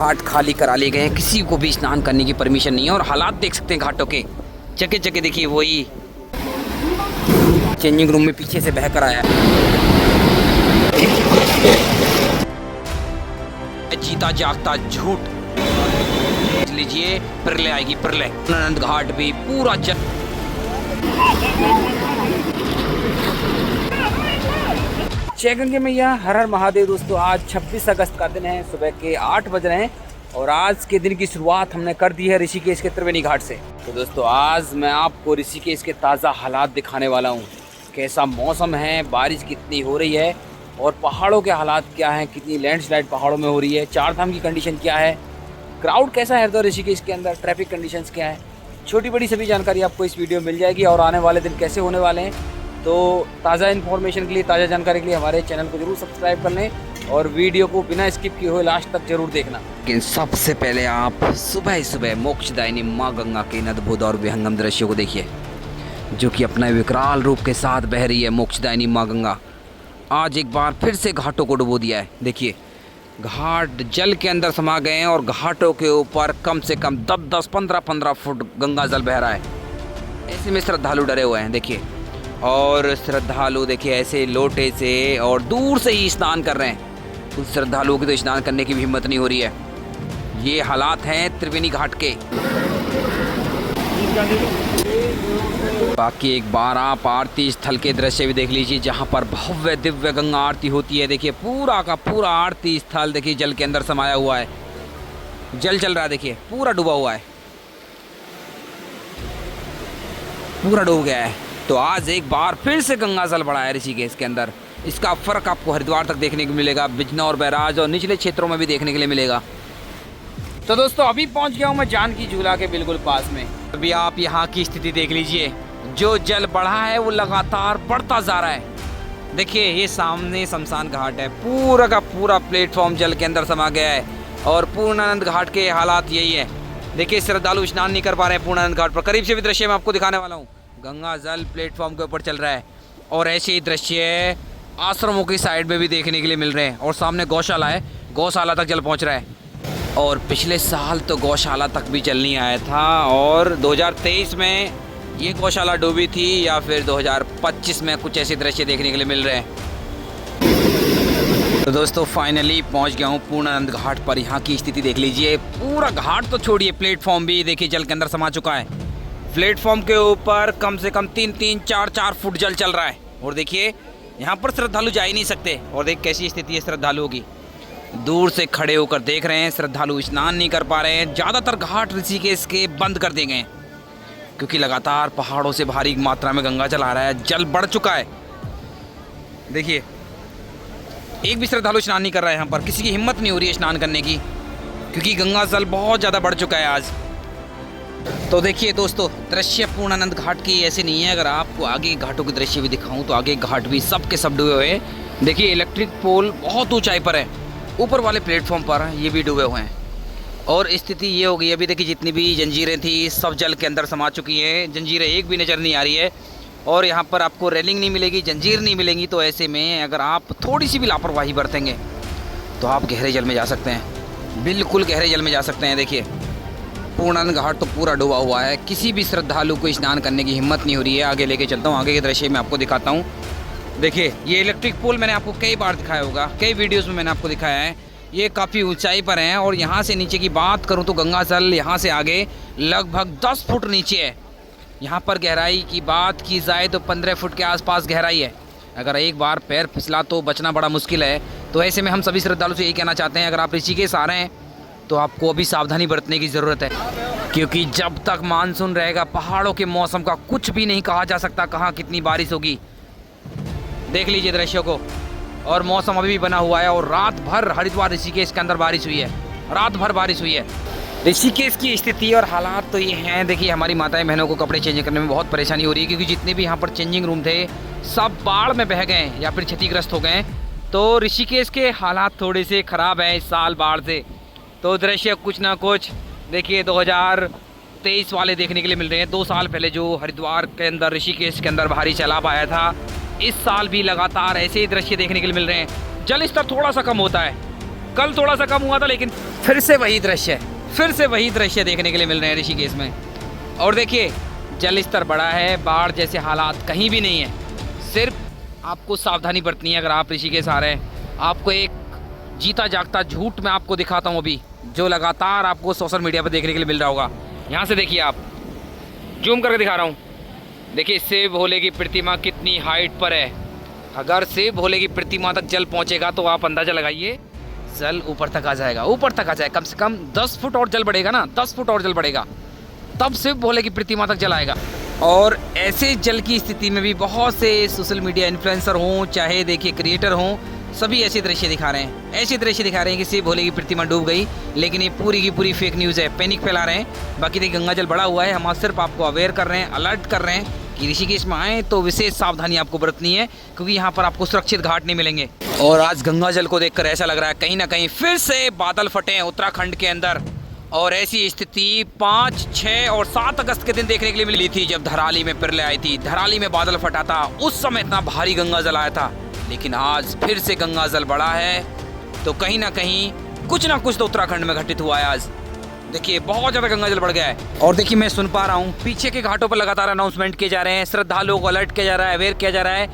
घाट खाली करा लिए गए हैं, किसी को भी स्नान करने की परमिशन नहीं है। और हालात देख सकते हैं घाटों के, जगह जगह देखिए वही चेंजिंग रूम में पीछे से बह कर आया जीता जागता झूठ। लीजिए प्रलय आएगी, प्रलय। आनंद घाट भी पूरा जय गंगे मैया, हर हर महादेव। दोस्तों आज 26 अगस्त का दिन है, सुबह के 8 बज रहे हैं और आज के दिन की शुरुआत हमने कर दी है ऋषिकेश के त्रिवेणी घाट से। तो दोस्तों आज मैं आपको ऋषिकेश के ताज़ा हालात दिखाने वाला हूँ। कैसा मौसम है, बारिश कितनी हो रही है और पहाड़ों के हालात क्या हैं, कितनी लैंडस्लाइड पहाड़ों में हो रही है, चार धाम की कंडीशन क्या है, क्राउड कैसा है हरिद्वार ऋषिकेश के अंदर, ट्रैफिक कंडीशंस क्या है, छोटी बड़ी सभी जानकारी आपको इस वीडियो में मिल जाएगी। और आने वाले दिन कैसे होने वाले हैं, तो ताज़ा इन्फॉर्मेशन के लिए, ताज़ा जानकारी के लिए हमारे चैनल को जरूर सब्सक्राइब कर लें और वीडियो को बिना स्किप किए हुए लास्ट तक जरूर देखना। लेकिन सबसे पहले आप सुबह ही सुबह मोक्षदायिनी माँ गंगा के अद्भुत और विहंगम दृश्यों को देखिए, जो कि अपने विकराल रूप के साथ बह रही है। मोक्षदायिनी माँ गंगा आज एक बार फिर से घाटों को डुबो दिया है। देखिए घाट जल के अंदर समा गए हैं और घाटों के ऊपर कम से कम 10-10, 15-15 फुट गंगा जल बह रहा है। ऐसे में श्रद्धालु डरे हुए हैं देखिए, और श्रद्धालु देखिए ऐसे लोटे से और दूर से ही स्नान कर रहे हैं। कुछ श्रद्धालुओं की तो स्नान करने की भी हिम्मत नहीं हो रही है। ये हालात हैं त्रिवेणी घाट के। बाकी एक बार आप आरती स्थल के दृश्य भी देख लीजिए, जहाँ पर भव्य दिव्य गंगा आरती होती है। देखिए पूरा का पूरा आरती स्थल देखिए जल के अंदर समाया हुआ है, जल चल रहा है, देखिए पूरा डूबा हुआ है, पूरा डूब गया है। तो आज एक बार फिर से गंगा जल बढ़ा है ऋषिकेश के अंदर। इसका फर्क आपको हरिद्वार तक देखने को मिलेगा, बिजनौर, बैराज और निचले क्षेत्रों में भी देखने के लिए मिलेगा। तो दोस्तों अभी पहुंच गया हूं मैं जानकी झूला के बिल्कुल पास में। अभी आप यहाँ की स्थिति देख लीजिए, जो जल बढ़ा है वो लगातार बढ़ता जा रहा है। देखिए ये सामने शमशान घाट है, पूरा का पूरा प्लेटफॉर्म जल के अंदर समा गया है और पूर्णानंद घाट के हालात यही है। देखिए श्रद्धालु स्नान नहीं कर पा रहे हैं पूर्णानंद घाट पर। करीब से भी दृश्य मैं आपको दिखाने वाला हूँ। गंगा जल प्लेटफॉर्म के ऊपर चल रहा है और ऐसे ही दृश्य आश्रमों की साइड में भी देखने के लिए मिल रहे हैं। और सामने गौशाला है, गौशाला तक जल पहुंच रहा है। और पिछले साल तो गौशाला तक भी जल नहीं आया था और 2023 में ये गौशाला डूबी थी, या फिर 2025 में कुछ ऐसे दृश्य देखने के लिए मिल रहे हैं। तो दोस्तों फाइनली पहुंच गया हूँ पूर्णानंद घाट पर। यहाँ की स्थिति देख लीजिए, पूरा घाट तो छोड़िए, प्लेटफॉर्म भी देखिए जल के अंदर समा चुका है। प्लेटफॉर्म के ऊपर कम से कम 3-3, 4-4 फुट जल चल रहा है। और देखिए यहाँ पर श्रद्धालु जा ही नहीं सकते। और देख कैसी स्थिति है श्रद्धालुओं की, दूर से खड़े होकर देख रहे हैं। श्रद्धालु स्नान नहीं कर पा रहे हैं। ज़्यादातर घाट ऋषिकेश के बंद कर दिए गए हैं क्योंकि लगातार पहाड़ों से भारी मात्रा में गंगा जल आ रहा है, जल बढ़ चुका है। देखिए एक भी श्रद्धालु स्नान नहीं कर रहा है यहाँ पर, किसी की हिम्मत नहीं हो रही है स्नान करने की क्योंकि गंगा जल बहुत ज़्यादा बढ़ चुका है आज। तो देखिए दोस्तों दृश्य पूर्णानंद घाट की ऐसे नहीं है। अगर आपको आगे घाटों के दृश्य भी दिखाऊं तो आगे घाट भी सब के सब डूबे हुए हैं। देखिए इलेक्ट्रिक पोल बहुत ऊंचाई पर है, ऊपर वाले प्लेटफॉर्म पर ये भी डूबे हुए हैं। और स्थिति ये हो गई, अभी देखिए जितनी भी जंजीरें थी सब जल के अंदर समा चुकी हैं। जंजीरें एक भी नज़र नहीं आ रही है और यहाँ पर आपको रेलिंग नहीं मिलेगी, जंजीर नहीं मिलेंगी। तो ऐसे में अगर आप थोड़ी सी भी लापरवाही बरतेंगे तो आप गहरे जल में जा सकते हैं, बिल्कुल गहरे जल में जा सकते हैं। देखिए पूर्णानंद घाट तो पूरा डूबा हुआ है, किसी भी श्रद्धालु को स्नान करने की हिम्मत नहीं हो रही है। आगे लेके चलता हूँ, आगे के दृश्य में आपको दिखाता हूँ। देखिए ये इलेक्ट्रिक पोल मैंने आपको कई बार दिखाया होगा, कई वीडियोस में मैंने आपको दिखाया है। ये काफ़ी ऊंचाई पर हैं और यहाँ से नीचे की बात करूँ तो गंगा जल यहाँ से आगे लगभग 10 फुट नीचे है। यहाँ पर गहराई की बात की जाए तो 15 फुट के आसपास गहराई है। अगर एक बार पैर फिसला तो बचना बड़ा मुश्किल है। तो ऐसे में हम सभी श्रद्धालु से यही कहना चाहते हैं, अगर आप ऋषिकेश आ रहे हैं तो आपको अभी सावधानी बरतने की ज़रूरत है क्योंकि जब तक मानसून रहेगा पहाड़ों के मौसम का कुछ भी नहीं कहा जा सकता, कहाँ कितनी बारिश होगी। देख लीजिए दृश्यों को, और मौसम अभी भी बना हुआ है और रात भर हरिद्वार ऋषिकेश के अंदर बारिश हुई है, रात भर बारिश हुई है। ऋषिकेश की स्थिति और हालात तो ये हैं। देखिए हमारी माताएं बहनों को कपड़े चेंज करने में बहुत परेशानी हो रही है क्योंकि जितने भी यहाँ पर चेंजिंग रूम थे सब बाढ़ में बह गए या फिर क्षतिग्रस्त हो गए। तो ऋषिकेश के हालात थोड़े से ख़राब हैं इस साल बाढ़ से। तो दृश्य कुछ ना कुछ देखिए 2023 वाले देखने के लिए मिल रहे हैं। 2 साल पहले जो हरिद्वार के अंदर, ऋषिकेश के अंदर भारी सैलाब आया था, इस साल भी लगातार ऐसे ही दृश्य देखने के लिए मिल रहे हैं। जल स्तर थोड़ा सा कम होता है कल थोड़ा सा कम हुआ था, लेकिन फिर से वही दृश्य देखने के लिए मिल रहे हैं ऋषिकेश में। और देखिए जल स्तर बढ़ा है, बाढ़ जैसे हालात कहीं भी नहीं है। सिर्फ आपको सावधानी बरतनी है अगर आप ऋषिकेश आ रहे हैं। आपको एक जीता जागता झूठ मैं आपको दिखाता हूँ अभी, जो लगातार आपको सोशल मीडिया पर देखने के लिए मिल रहा होगा। यहाँ से देखिए, आप जूम करके दिखा रहा हूँ। देखिए शिव भोले की प्रतिमा कितनी हाइट पर है। अगर शिव भोले की प्रतिमा तक जल पहुँचेगा तो आप अंदाज़ा लगाइए जल ऊपर तक आ जाएगा, कम से कम 10 फुट और जल बढ़ेगा ना, 10 फुट और जल बढ़ेगा, तब शिव भोले की प्रतिमा तक जल आएगा। और ऐसे जल की स्थिति में भी बहुत से सोशल मीडिया इन्फ्लुएंसर हों, चाहे देखिए क्रिएटर हों, सभी ऐसे दृश्य दिखा रहे हैं, कि शिव भोले की प्रतिमा डूब गई। लेकिन ये पूरी की पूरी फेक न्यूज़ है, पैनिक फैला रहे हैं। बाकी देखिए गंगा जल बढ़ा हुआ है, हम सिर्फ आपको अवेयर कर रहे हैं, अलर्ट कर रहे हैं कि ऋषिकेश में आएँ तो विशेष सावधानी आपको बरतनी है, क्योंकि यहाँ पर आपको सुरक्षित घाट नहीं मिलेंगे। और आज गंगा जल को देखकर ऐसा लग रहा है कहीं ना कहीं फिर से बादल फटे हैं उत्तराखंड के अंदर। और ऐसी स्थिति 5, 6 और 7 अगस्त के दिन देखने के लिए मिली थी, जब धराली में प्रलय आई थी, धराली में बादल फटा था। उस समय इतना भारी गंगा जल आया था। लेकिन आज फिर से गंगा जल बढ़ा है, तो कहीं ना कहीं कुछ ना कुछ तो उत्तराखंड में घटित हुआ है। आज देखिए बहुत ज़्यादा गंगा जल बढ़ गया है। और देखिए मैं सुन पा रहा हूँ पीछे के घाटों पर लगातार अनाउंसमेंट किए जा रहे हैं, श्रद्धालुओं को अलर्ट किया जा रहा है, अवेयर किया जा रहा है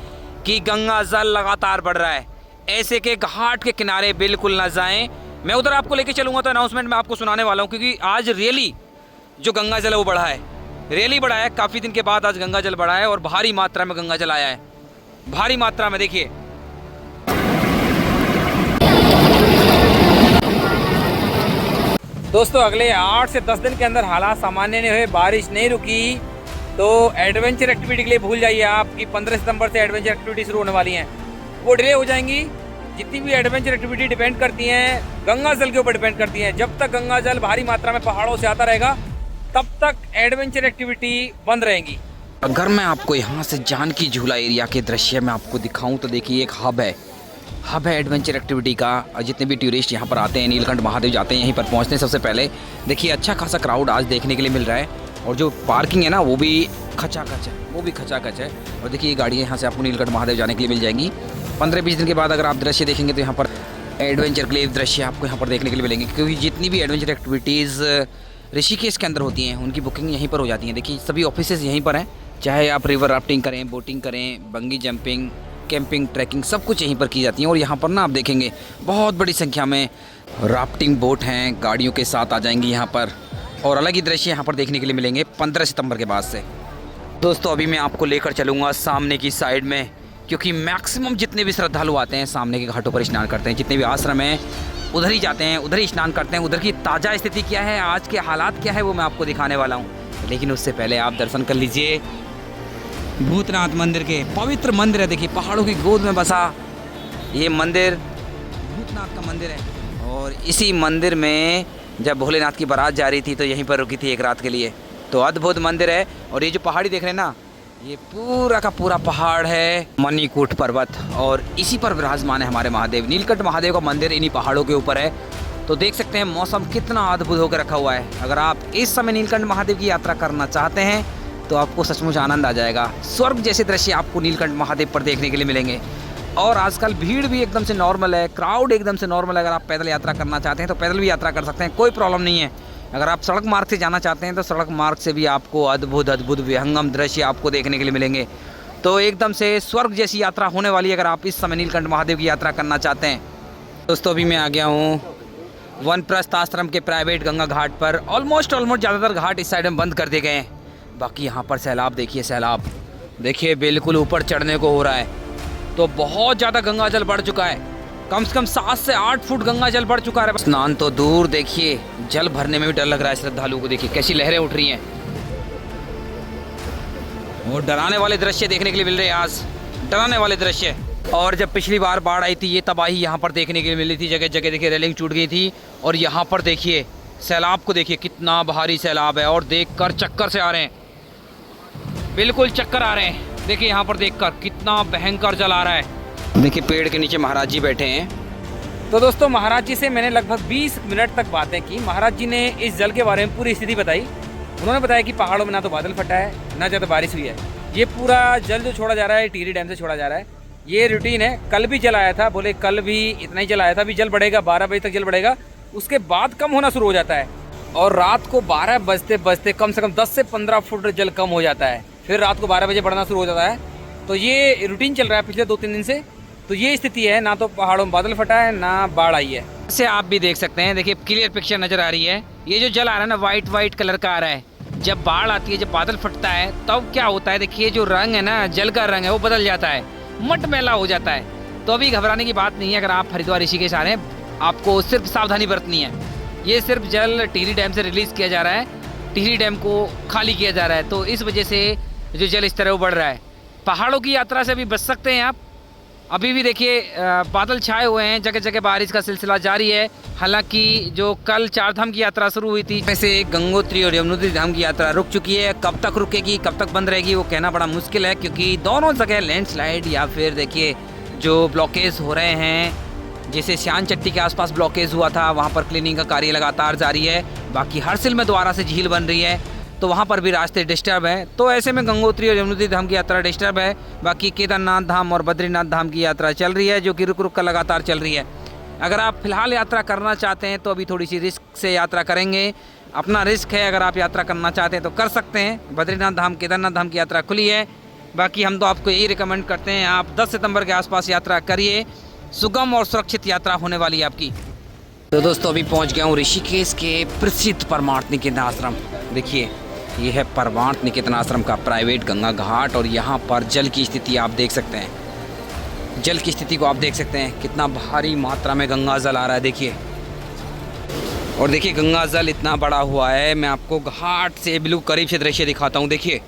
कि गंगा जल लगातार बढ़ रहा है। ऐसे के घाट के किनारे बिल्कुल ना जाएं। मैं उधर आपको लेके चलूंगा तो अनाउंसमेंट मैं आपको सुनाने वाला हूँ, क्योंकि आज रियली जो गंगा जल है वो बढ़ा है, रियली बढ़ा है। काफ़ी दिन के बाद आज गंगा जल बढ़ा है और भारी मात्रा में गंगा जल आया है, भारी मात्रा में। देखिए दोस्तों अगले 8 से 10 दिन के अंदर हालात सामान्य नहीं हुए, बारिश नहीं रुकी, तो एडवेंचर एक्टिविटी के लिए भूल जाइए आप कि 15 सितंबर से एडवेंचर एक्टिविटी शुरू होने वाली हैं, वो डिले हो जाएंगी। जितनी भी एडवेंचर एक्टिविटी डिपेंड करती हैं गंगा जल के ऊपर डिपेंड करती हैं। जब तक गंगा जल भारी मात्रा में पहाड़ों से आता रहेगा तब तक एडवेंचर एक्टिविटी बंद रहेंगी। अगर मैं आपको यहाँ से जानकी झूला एरिया के दृश्य में आपको दिखाऊं तो देखिए एक हब है एडवेंचर एक्टिविटी का। जितने भी टूरिस्ट यहाँ पर आते हैं, नीलकंठ महादेव जाते हैं, यहीं पर पहुँचते हैं सबसे पहले। देखिए अच्छा खासा क्राउड आज देखने के लिए मिल रहा है, और जो पार्किंग है ना वो भी खचाखच है। और देखिए ये गाड़ियाँ यहाँ से आपको नीलकंठ महादेव जाने के लिए मिल जाएंगी। 15-20 दिन के बाद अगर आप दृश्य देखेंगे तो यहाँ पर एडवेंचर के लिए दृश्य आपको यहाँ पर देखने के लिए मिलेंगे, क्योंकि जितनी भी एडवेंचर एक्टिविटीज़ ऋषिकेश के अंदर होती हैं उनकी बुकिंग यहीं पर हो जाती है। देखिए सभी ऑफिसेज यहीं पर हैं, चाहे आप रिवर राफ्टिंग करें, बोटिंग करें, बंगी जंपिंग, कैंपिंग, ट्रैकिंग, सब कुछ यहीं पर की जाती है। और यहाँ पर ना आप देखेंगे बहुत बड़ी संख्या में राफ्टिंग बोट हैं, गाड़ियों के साथ आ जाएंगी यहाँ पर, और अलग ही दृश्य यहाँ पर देखने के लिए मिलेंगे 15 सितंबर के बाद से। दोस्तों अभी मैं आपको लेकर चलूँगा सामने की साइड में, क्योंकि मैक्सिमम जितने भी श्रद्धालु आते हैं सामने के घाटों पर स्नान करते हैं, जितने भी आश्रम हैं उधर ही जाते हैं, उधर ही स्नान करते हैं। उधर की ताज़ा स्थिति क्या है, आज के हालात क्या है, वो मैं आपको दिखाने वाला हूँ। लेकिन उससे पहले आप दर्शन कर लीजिए भूतनाथ मंदिर के। पवित्र मंदिर है, देखिए पहाड़ों की गोद में बसा ये मंदिर भूतनाथ का मंदिर है। और इसी मंदिर में जब भोलेनाथ की बारात जा रही थी तो यहीं पर रुकी थी एक रात के लिए। तो अद्भुत मंदिर है। और ये जो पहाड़ी देख रहे हैं ना, ये पूरा का पूरा पहाड़ है मणिकूट पर्वत, और इसी पर विराजमान है हमारे महादेव। नीलकंठ महादेव का मंदिर इन्हीं पहाड़ों के ऊपर है। तो देख सकते हैं मौसम कितना अद्भुत होकर रखा हुआ है। अगर आप इस समय नीलकंठ महादेव की यात्रा करना चाहते हैं तो आपको सचमुच आनंद आ जाएगा। स्वर्ग जैसे दृश्य आपको नीलकंठ महादेव पर देखने के लिए मिलेंगे। और आजकल भीड़ भी एकदम से नॉर्मल है, क्राउड एकदम से नॉर्मल है। अगर आप पैदल यात्रा करना चाहते हैं तो पैदल भी यात्रा कर सकते हैं, कोई प्रॉब्लम नहीं है। अगर आप सड़क मार्ग से जाना चाहते हैं तो सड़क मार्ग से भी आपको अद्भुत विहंगम दृश्य आपको देखने के लिए मिलेंगे। तो एकदम से स्वर्ग जैसी यात्रा होने वाली है अगर आप इस समय नीलकंठ महादेव की यात्रा करना चाहते हैं। दोस्तों अभी मैं आ गया हूँ वनप्रस्थ आश्रम के प्राइवेट गंगा घाट पर। ऑलमोस्ट ज़्यादातर घाट इस साइड में बंद कर दिए गए हैं। बाकी यहाँ पर सैलाब देखिए बिल्कुल ऊपर चढ़ने को हो रहा है। तो बहुत ज़्यादा गंगा जल बढ़ चुका है, कम से कम 7 से 8 फुट गंगा जल बढ़ चुका है। स्नान तो दूर, देखिए जल भरने में भी डर लग रहा है श्रद्धालुओं को। देखिए कैसी लहरें उठ रही हैं, और डराने वाले दृश्य देखने के लिए मिल रहे हैं आज, डराने वाले दृश्य। और जब पिछली बार बाढ़ आई थी ये तबाही यहाँ पर देखने के लिए मिली थी। जगह जगह देखिए रेलिंग टूट गई थी। और यहाँ पर देखिए सैलाब को देखिए, कितना भारी सैलाब है। और देखकर चक्कर से आ रहे हैं, बिल्कुल चक्कर आ रहे हैं। देखिए यहाँ पर देखकर कितना भयंकर जल आ रहा है। देखिए पेड़ के नीचे महाराज जी बैठे हैं। तो दोस्तों महाराज जी से मैंने लगभग 20 मिनट तक बातें की। महाराज जी ने इस जल के बारे में पूरी स्थिति बताई। उन्होंने बताया कि पहाड़ों में ना तो बादल फटा है, ना ज़्यादा बारिश हुई है। ये पूरा जल जो छोड़ा जा रहा है टिहरी डैम से छोड़ा जा रहा है। ये रूटीन है। कल भी जल आया था, बोले कल भी इतना ही जल आया था, अभी जल बढ़ेगा, 12 बजे तक जल बढ़ेगा, उसके बाद कम होना शुरू हो जाता है और रात को 12 बजते बजते कम से कम 10 से 15 फुट जल कम हो जाता है, फिर रात को 12 बजे बढ़ना शुरू हो जाता है। तो ये रूटीन चल रहा है पिछले 2-3 दिन से। तो ये स्थिति है, ना तो पहाड़ों में बादल फटा है ना बाढ़ आई है। इसे आप भी देख सकते हैं, देखिए क्लियर पिक्चर नज़र आ रही है। ये जो जल आ रहा है ना वाइट कलर का आ रहा है। जब बाढ़ आती है, जब बादल फटता है तब क्या होता है, देखिए जो रंग है ना, जल का रंग है वो बदल जाता है, मटमैला हो जाता है। तो अभी घबराने की बात नहीं है। अगर आप हरिद्वार ऋषिकेश आ रहे हैं, आपको सिर्फ सावधानी बरतनी है। ये सिर्फ जल टिहरी डैम से रिलीज़ किया जा रहा है, टिहरी डैम को खाली किया जा रहा है, तो इस वजह से जो जल स्तर है वो बढ़ रहा है। पहाड़ों की यात्रा से अभी बच सकते हैं आप। अभी भी देखिए बादल छाए हुए हैं, जगह जगह बारिश का सिलसिला जारी है। हालांकि जो कल 4 धाम की यात्रा शुरू हुई थी, वैसे गंगोत्री और यमुनोत्री धाम की यात्रा रुक चुकी है। कब तक रुकेगी, कब तक बंद रहेगी, वो कहना बड़ा मुश्किल है, क्योंकि दोनों जगह लैंडस्लाइड या फिर देखिए जो ब्लॉकेज हो रहे हैं। जैसे श्यान चट्टी के आसपास ब्लॉकेज हुआ था, वहाँ पर क्लीनिंग का कार्य लगातार जारी है। बाकी हरसिल में दोबारा से झील बन रही है, तो वहाँ पर भी रास्ते डिस्टर्ब हैं। तो ऐसे में गंगोत्री और यमुनोत्री धाम की यात्रा डिस्टर्ब है। बाकी केदारनाथ धाम और बद्रीनाथ धाम की यात्रा चल रही है, जो कि रुक रुक कर लगातार चल रही है। अगर आप फिलहाल यात्रा करना चाहते हैं तो अभी थोड़ी सी रिस्क से यात्रा करेंगे, अपना रिस्क है। अगर आप यात्रा करना चाहते हैं तो कर सकते हैं। बद्रीनाथ धाम, केदारनाथ धाम की यात्रा खुली है। बाकी हम तो आपको यही रिकमेंड करते हैं, आप 10 सितंबर के आसपास यात्रा करिए, सुगम और सुरक्षित यात्रा होने वाली है आपकी। तो दोस्तों अभी पहुँच गया हूँ ऋषिकेश के प्रसिद्ध परमार्थ निकेतन आश्रम। देखिए ये है परमार्थ निकेतन आश्रम का प्राइवेट गंगा घाट, और यहाँ पर जल की स्थिति आप देख सकते हैं। जल की स्थिति को आप देख सकते हैं, कितना भारी मात्रा में गंगा जल आ रहा है, देखिए। और देखिए गंगा जल इतना बड़ा हुआ है, मैं आपको घाट से बिल्कुल करीब से दृश्य दिखाता हूँ। देखिए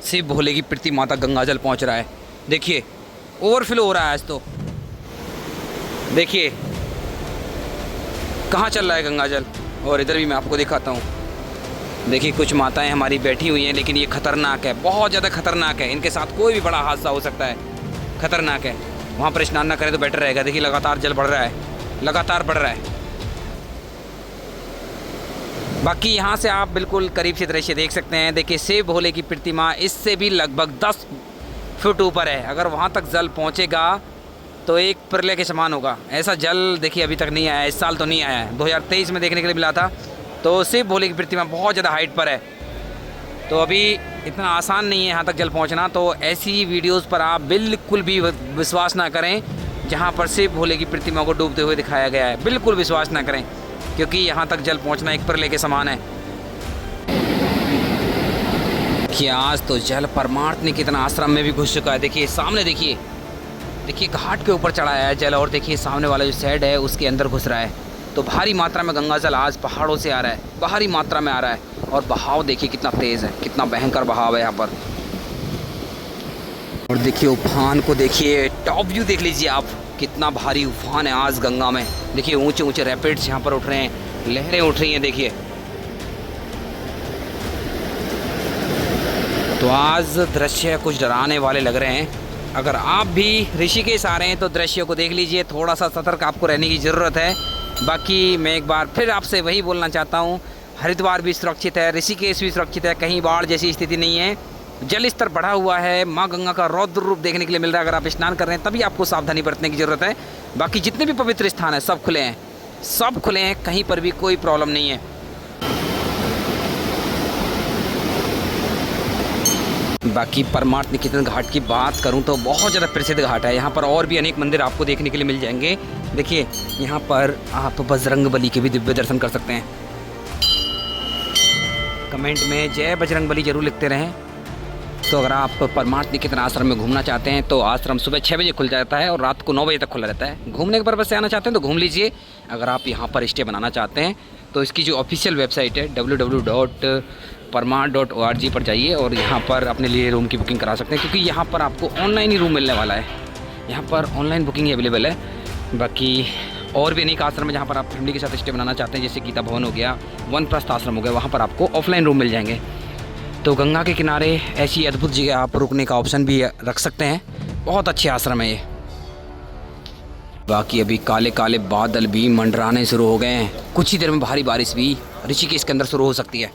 शिव भोले की प्रतिमा तक गंगा जल पहुँच रहा है। देखिए ओवरफ्लो हो रहा है आज तो। देखिए कहाँ चल रहा है गंगा जल। और इधर भी मैं आपको दिखाता हूँ, देखिए कुछ माताएं हमारी बैठी हुई हैं, लेकिन ये खतरनाक है, बहुत ज़्यादा खतरनाक है। इनके साथ कोई भी बड़ा हादसा हो सकता है, खतरनाक है। वहाँ पर स्नान ना करें तो बेटर रहेगा। देखिए लगातार जल बढ़ रहा है, लगातार बढ़ रहा है। बाकी यहाँ से आप बिल्कुल करीब से दृश्य देख सकते हैं। देखिए शिव भोले की प्रतिमा इससे भी लगभग 10 फुट ऊपर है। अगर वहाँ तक जल पहुँचेगा तो एक प्रलय के समान होगा। ऐसा जल देखिए अभी तक नहीं आया, इस साल तो नहीं आया है, 2023 में देखने के लिए मिला था। तो शिव भोले की प्रतिमा बहुत ज़्यादा हाइट पर है, तो अभी इतना आसान नहीं है यहाँ तक जल पहुँचना। तो ऐसी वीडियोस पर आप बिल्कुल भी विश्वास ना करें जहाँ पर शिव भोले की प्रतिमा को डूबते हुए दिखाया गया है, बिल्कुल विश्वास ना करें, क्योंकि यहाँ तक जल पहुँचना एक प्रलय के समान है। देखिए आज तो जल परमार्थ निकेतन आश्रम में भी घुस चुका है। देखिए सामने देखिए, देखिए घाट के ऊपर चढ़ाया है जल, और देखिए सामने वाला जो शेड है उसके अंदर घुस रहा है। तो भारी मात्रा में गंगा जल आज पहाड़ों से आ रहा है, भारी मात्रा में आ रहा है। और बहाव देखिए कितना तेज़ है, कितना भयंकर बहाव है यहाँ पर। और देखिए उफान को देखिए, टॉप व्यू देख लीजिए आप, कितना भारी उफान है आज गंगा में। देखिए ऊंचे ऊंचे रैपिड्स यहाँ पर उठ रहे हैं, लहरें उठ रही हैं। देखिए तो आज दृश्य कुछ डराने वाले लग रहे हैं। अगर आप भी ऋषिकेश आ रहे हैं तो दृश्य को देख लीजिए, थोड़ा सा सतर्क आपको रहने की ज़रूरत है। बाकी मैं एक बार फिर आपसे वही बोलना चाहता हूँ, हरिद्वार भी सुरक्षित है, ऋषिकेश भी सुरक्षित है, कहीं बाढ़ जैसी स्थिति नहीं है। जल स्तर बढ़ा हुआ है, माँ गंगा का रौद्र रूप देखने के लिए मिल रहा है। अगर आप स्नान कर रहे हैं तभी आपको सावधानी बरतने की ज़रूरत है। बाकी जितने भी पवित्र स्थान हैं सब खुले हैं, सब खुले हैं, कहीं पर भी कोई प्रॉब्लम नहीं है। बाकी परमार्थ निकेतन घाट की बात करूं तो बहुत ज़्यादा प्रसिद्ध घाट है। यहाँ पर और भी अनेक मंदिर आपको देखने के लिए मिल जाएंगे। देखिए यहाँ पर आप बजरंगबली के भी दिव्य दर्शन कर सकते हैं। कमेंट में जय बजरंगबली जरूर लिखते रहें। तो अगर आप परमार्थ निकेतन आश्रम में घूमना चाहते हैं तो आश्रम सुबह 6 बजे खुल जाता है और रात को 9 बजे तक खुला रहता है। घूमने के पर्पज़ से आना चाहते हैं तो घूम लीजिए। अगर आप यहाँ पर स्टे बनाना चाहते हैं तो इसकी जो ऑफिशियल वेबसाइट है www.parmarth.org पर जाइए और यहाँ पर अपने लिए रूम की बुकिंग करा सकते हैं, क्योंकि यहाँ पर आपको ऑनलाइन ही रूम मिलने वाला है। यहाँ पर ऑनलाइन बुकिंग ही अवेलेबल है। बाकी और भी अनेक आश्रम है जहाँ पर आप फैमिली के साथ स्टे बनाना चाहते हैं, जैसे गीता भवन हो गया, वनप्रस्थ आश्रम हो गया, वहाँ पर आपको ऑफलाइन रूम मिल जाएंगे। तो गंगा के किनारे ऐसी अद्भुत जगह आप रुकने का ऑप्शन भी रख सकते हैं। बहुत अच्छे आश्रम है ये। बाकी अभी काले काले बादल भी मंडराने शुरू हो गए हैं। कुछ ही देर में भारी बारिश भी ऋषिकेश के अंदर शुरू हो सकती है।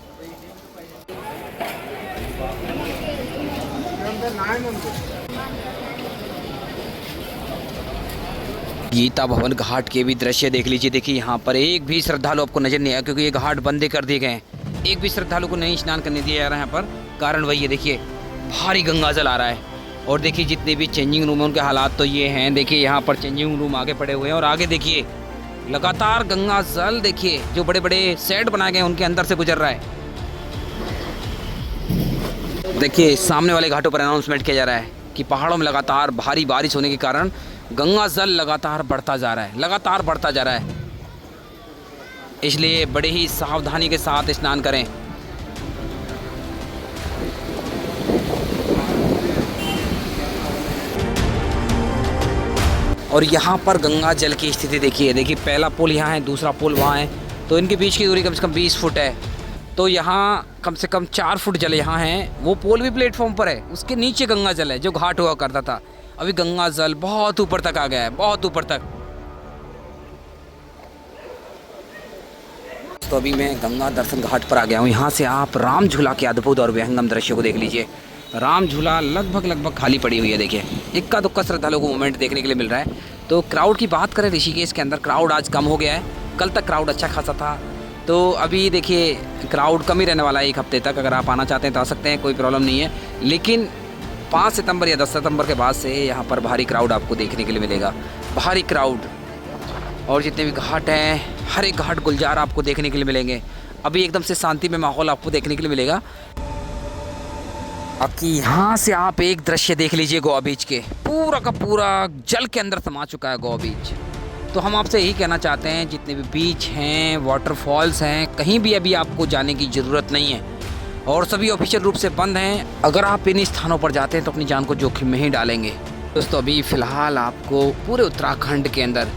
गीता भवन घाट के भी दृश्य देख लीजिए। देखिए यहाँ पर एक भी श्रद्धालु आपको नजर नहीं आया क्योंकि ये घाट बंदे कर दिए गए हैं। एक भी श्रद्धालु को नहीं स्नान करने दिया जा रहा है यहाँ पर। कारण वही है, देखिए भारी गंगा जल आ रहा है। और देखिए जितने भी चेंजिंग रूम है उनके हालात तो ये हैं। देखिए यहाँ पर चेंजिंग रूम आगे पड़े हुए हैं और आगे देखिए लगातार गंगा जल, देखिए जो बड़े बड़े सेट बनाए गए हैं उनके अंदर से गुजर रहा है। देखिए सामने वाले घाटों पर अनाउंसमेंट किया जा रहा है कि पहाड़ों में लगातार भारी बारिश होने के कारण गंगा जल लगातार बढ़ता जा रहा है, लगातार बढ़ता जा रहा है। इसलिए बड़े ही सावधानी के साथ स्नान करें। और यहाँ पर गंगा जल की स्थिति देखिए। देखिए पहला पुल यहाँ है, दूसरा पुल वहाँ है, तो इनके बीच की दूरी कम से कम 20 फुट है। तो यहाँ कम से कम 4 फुट जल यहाँ है। वो पुल भी प्लेटफॉर्म पर है, उसके नीचे गंगा जल है जो घाट हुआ करता था। अभी गंगा जल बहुत ऊपर तक आ गया है, बहुत ऊपर तक। तो अभी मैं गंगा दर्शन घाट पर आ गया हूँ। यहाँ से आप राम झूला के अद्भुत और विहंगम दृश्य को देख लीजिए। राम झूला लगभग खाली पड़ी हुई है। देखिए इक्का दुक्का श्रद्धालुओं को मूवमेंट देखने के लिए मिल रहा है। तो क्राउड की बात करें ऋषिकेश के अंदर, क्राउड आज कम हो गया है। कल तक क्राउड अच्छा खासा था, तो अभी देखिए क्राउड कम ही रहने वाला है 1 हफ्ते तक। अगर आप आना चाहते हैं तो आ सकते हैं, कोई प्रॉब्लम नहीं है। लेकिन 5 सितंबर या 10 सितंबर के बाद से यहाँ पर भारी क्राउड आपको देखने के लिए मिलेगा, भारी क्राउड। और जितने भी घाट हैं, हर एक घाट गुलजार आपको देखने के लिए मिलेंगे। अभी एकदम से शांति में माहौल आपको देखने के लिए मिलेगा। अब कि यहाँ से आप एक दृश्य देख लीजिए गोवा बीच के, पूरा का पूरा जल के अंदर समा चुका है गोवा बीच। तो हम आपसे यही कहना चाहते हैं, जितने भी बीच हैं, वाटरफॉल्स हैं, कहीं भी अभी आपको जाने की ज़रूरत नहीं है और सभी ऑफिशियल रूप से बंद हैं। अगर आप इन स्थानों पर जाते हैं तो अपनी जान को जोखिम में ही डालेंगे। दोस्तों अभी फ़िलहाल आपको पूरे उत्तराखंड के अंदर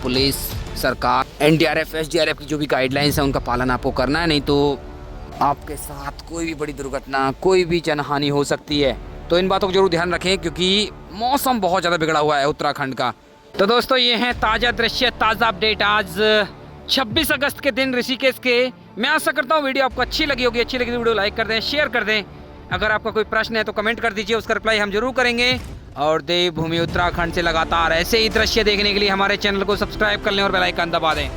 पुलिस, सरकार, NDRF, SDRF की जो भी गाइडलाइंस हैं उनका पालन आपको करना है, नहीं तो आपके साथ कोई भी बड़ी दुर्घटना, कोई भी जनहानि हो सकती है। तो इन बातों को जरूर ध्यान रखें क्योंकि मौसम बहुत ज़्यादा बिगड़ा हुआ है उत्तराखंड का। तो दोस्तों ये हैं ताज़ा दृश्य, ताज़ा अपडेट आज 26 अगस्त के दिन ऋषिकेश के। मैं आशा करता हूँ वीडियो आपको अच्छी लगी होगी। अच्छी लगी तो वीडियो लाइक कर दें, शेयर कर दें। अगर आपका कोई प्रश्न है तो कमेंट कर दीजिए, उसका रिप्लाई हम जरूर करेंगे। और देवभूमि उत्तराखंड से लगातार ऐसे ही दृश्य देखने के लिए हमारे चैनल को सब्सक्राइब कर लें और बेल आइकन दबा दें।